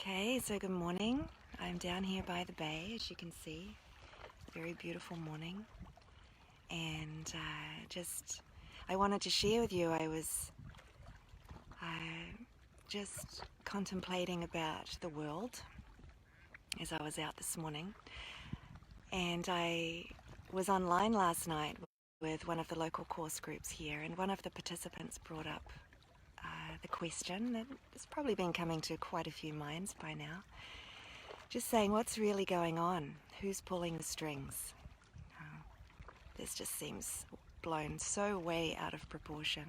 Okay, so good morning. I'm down here by the bay, as you can see. Very beautiful morning. And I wanted to share with you, I was just contemplating about the world as I was out this morning. And I was online last night with one of the local course groups here, and one of the participants brought up the question that has probably been coming to quite a few minds by now. Just saying, what's really going on? Who's pulling the strings? This just seems blown so way out of proportion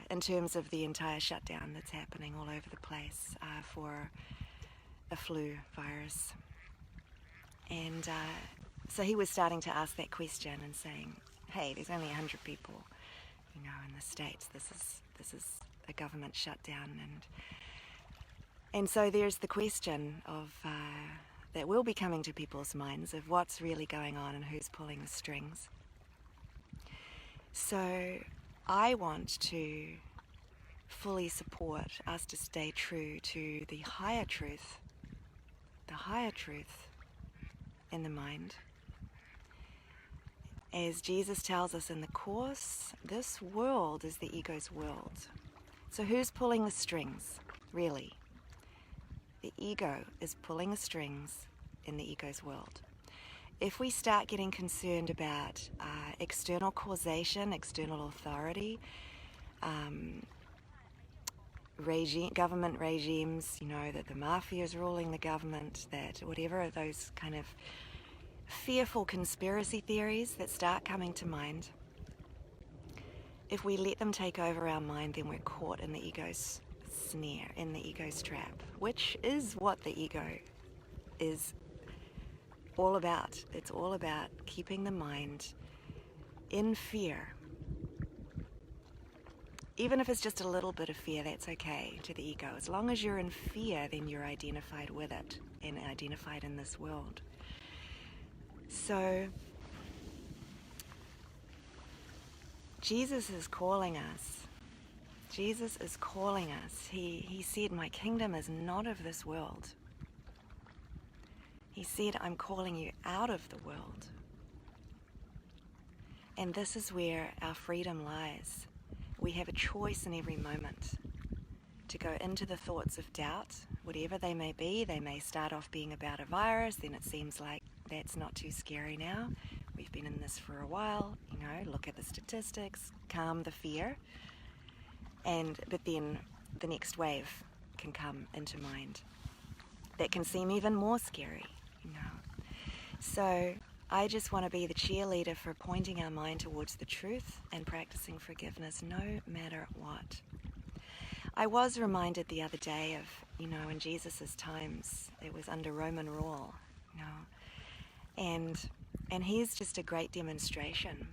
in terms of the entire shutdown that's happening all over the place for a flu virus. And so he was starting to ask that question and saying, hey, there's only 100 people, in the States. This is a government shutdown, and so there's the question of that will be coming to people's minds of what's really going on and who's pulling the strings. So I want to fully support us to stay true to the higher truth in the mind. As Jesus tells us in the Course, this world is the ego's world. So who's pulling the strings, really? The ego is pulling the strings in the ego's world. If we start getting concerned about external causation, external authority, government regimes, that the mafia is ruling the government, that whatever those kind of fearful conspiracy theories that start coming to mind, if we let them take over our mind, then we're caught in the ego's snare, in the ego's trap, which is what the ego is all about. It's all about keeping the mind in fear. Even if it's just a little bit of fear, that's okay to the ego. As long as you're in fear, then you're identified with it and identified in this world. So Jesus is calling us. Jesus is calling us. He said, my kingdom is not of this world. He said, I'm calling you out of the world. And this is where our freedom lies. We have a choice in every moment to go into the thoughts of doubt, whatever they may be. They may start off being about a virus, then it seems like that's not too scary now. We've been in this for a while, look at the statistics, calm the fear. But then the next wave can come into mind that can seem even more scary, So I just want to be the cheerleader for pointing our mind towards the truth and practicing forgiveness no matter what. I was reminded the other day of, in Jesus' times, it was under Roman rule, and here's just a great demonstration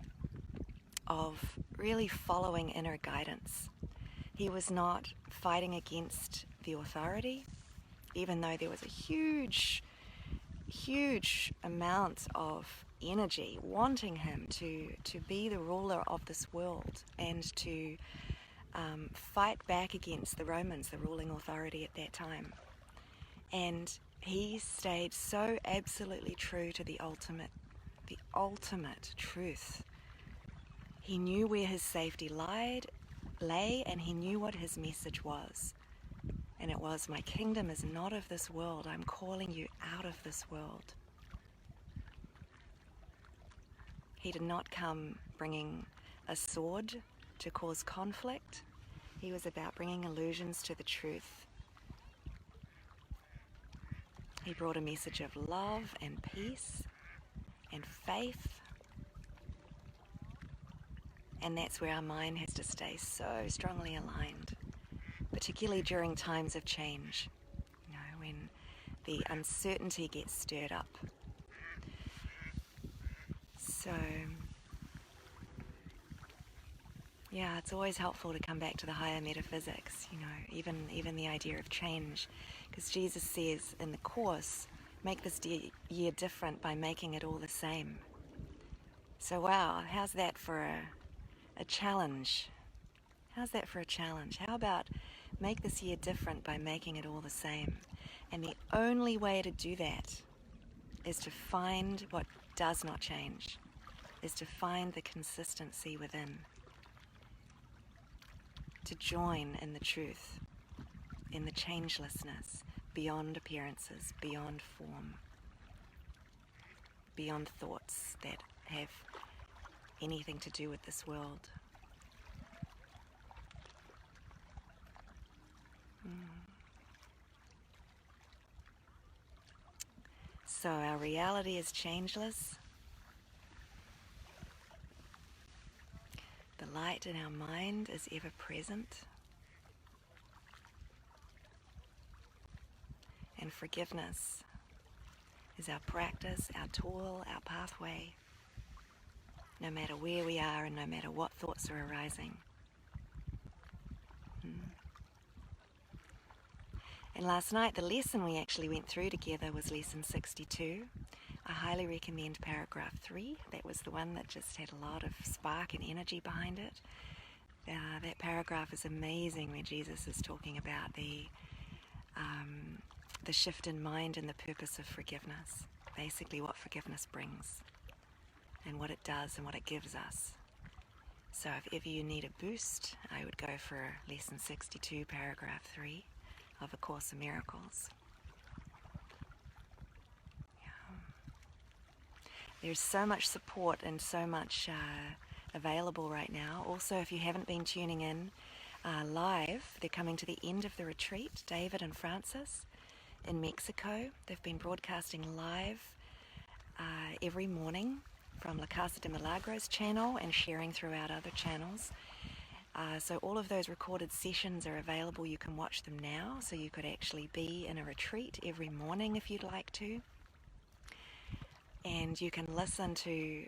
of really following inner guidance. He was not fighting against the authority, even though there was a huge amount of energy wanting him to be the ruler of this world and to fight back against the Romans, the ruling authority at that time. And he stayed so absolutely true to the ultimate truth. He knew where his safety lay, and he knew what his message was. And it was, my kingdom is not of this world. I'm calling you out of this world. He did not come bringing a sword to cause conflict. He was about bringing illusions to the truth. He brought a message of love and peace and faith. And that's where our mind has to stay so strongly aligned, particularly during times of change, when the uncertainty gets stirred up. So, yeah, it's always helpful to come back to the higher metaphysics, even the idea of change, because Jesus says in the Course, make this year different by making it all the same. So wow, how's that for a challenge? How's that for a challenge? How about Make this year different by making it all the same. And the only way to do that is to find what does not change, is to find the consistency within, to join in the truth, in the changelessness, beyond appearances, beyond form, beyond thoughts that have anything to do with this world. So our reality is changeless. The light in our mind is ever present. And forgiveness is our practice, our tool, our pathway, no matter where we are and no matter what thoughts are arising. And last night, the lesson we actually went through together was lesson 62. I highly recommend paragraph 3. That was the one that just had a lot of spark and energy behind it. That paragraph is amazing, where Jesus is talking about the shift in mind and the purpose of forgiveness. Basically what forgiveness brings and what it does and what it gives us. So if ever you need a boost, I would go for lesson 62, paragraph 3 of A Course in Miracles. There's so much support and so much available right now. Also, if you haven't been tuning in live, they're coming to the end of the retreat, David and Francis in Mexico. They've been broadcasting live every morning from La Casa de Milagros channel and sharing throughout other channels. So all of those recorded sessions are available. You can watch them now, so you could actually be in a retreat every morning if you'd like to. And you can listen to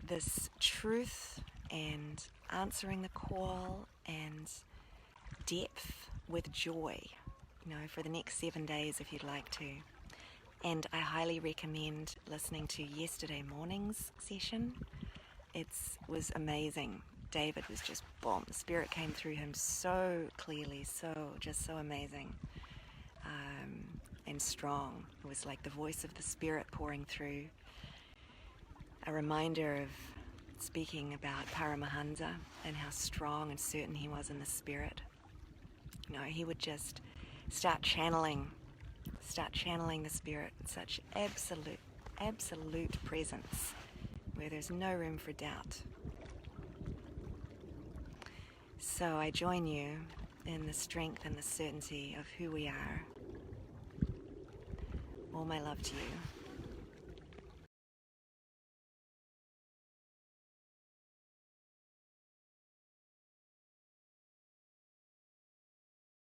this truth and answering the call and depth with joy, for the next 7 days if you'd like to. And I highly recommend listening to yesterday morning's session. It was amazing. David was just bomb. The spirit came through him so clearly, just so amazing and strong. It was like the voice of the spirit pouring through. A reminder of speaking about Paramahansa and how strong and certain he was in the spirit. He would just start channeling the spirit in such absolute presence, where there's no room for doubt. So I join you in the strength and the certainty of who we are. All my love to you.